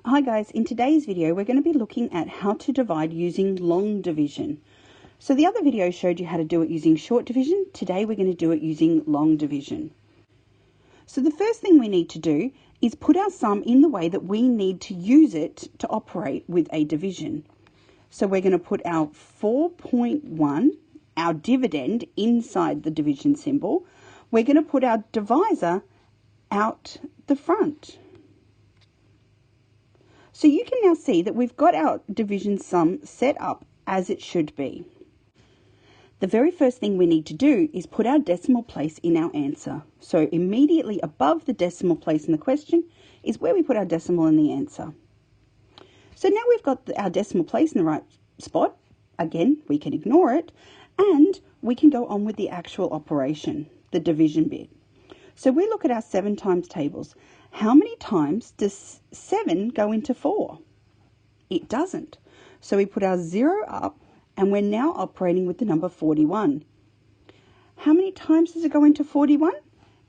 Hi guys, in today's video we're going to be looking at how to divide using long division. So the other video showed you how to do it using short division. Today we're going to do it using long division. So the first thing we need to do is put our sum in the way that we need to use it to operate with a division. So we're going to put our 4.1, our dividend, inside the division symbol. We're going to put our divisor out the front. So you can now see that we've got our division sum set up as it should be. The very first thing we need to do is put our decimal place in our answer. So immediately above the decimal place in the question is where we put our decimal in the answer. So now we've got our decimal place in the right spot. Again, we can ignore it and we can go on with the actual operation, the division bit. So we look at our 7 times tables. How many times does 7 go into 4? It doesn't. So we put our 0 up and we're now operating with the number 41. How many times does it go into 41?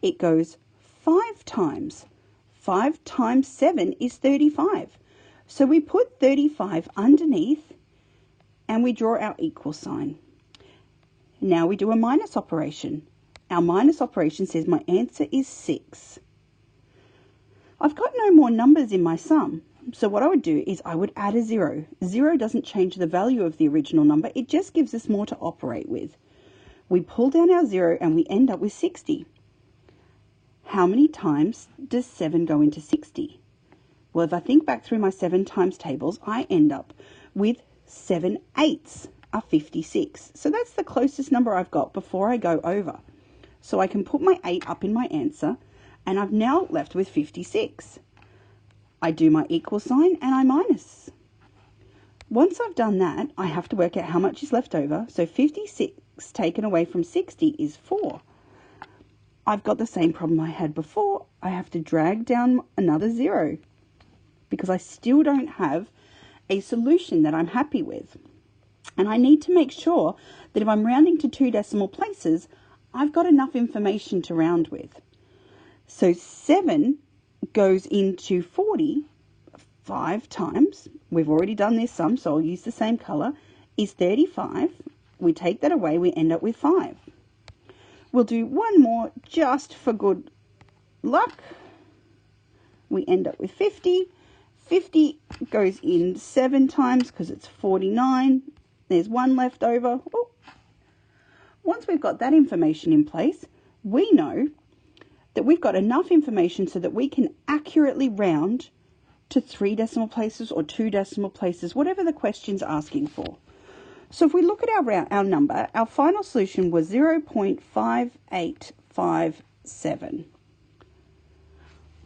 It goes 5 times. 5 times 7 is 35. So we put 35 underneath and we draw our equal sign. Now we do a minus operation. Our minus operation says my answer is 6. I've got no more numbers in my sum, so what I would do is I would add a 0. 0 doesn't change the value of the original number, it just gives us more to operate with. We pull down our 0 and we end up with 60. How many times does 7 go into 60? Well, if I think back through my 7 times tables, I end up with 7 eighths are 56. So that's the closest number I've got before I go over. So I can put my 8 up in my answer, and I've now left with 56. I do my equal sign and I minus. Once I've done that, I have to work out how much is left over. So 56 taken away from 60 is 4. I've got the same problem I had before. I have to drag down another 0 because I still don't have a solution that I'm happy with. And I need to make sure that if I'm rounding to 2 decimal places, I've got enough information to round with. So 7 goes into 40 5 times. We've already done this sum, so I'll use the same colour. Is 35. We take that away, we end up with 5. We'll do one more just for good luck. We end up with 50. 50 goes in 7 times because it's 49. There's 1 left over. Oh. Once we've got that information in place, we know that we've got enough information so that we can accurately round to 3 decimal places or 2 decimal places, whatever the question's asking for. So if we look at our number, our final solution was 0.5857.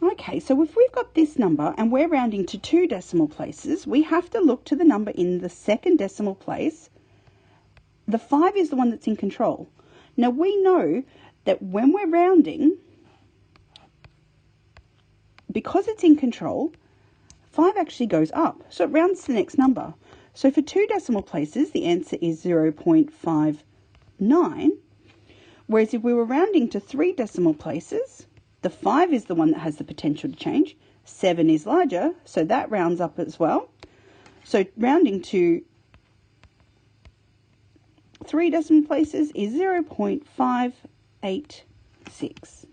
Okay, so if we've got this number and we're rounding to 2 decimal places, we have to look to the number in the second decimal place. The 5 is the one that's in control. Now we know that when we're rounding, because it's in control, 5 actually goes up. So it rounds to the next number. So for 2 decimal places, the answer is 0.59. Whereas if we were rounding to 3 decimal places, the 5 is the one that has the potential to change. 7 is larger, so that rounds up as well. So rounding to 3 decimal places is 0.586.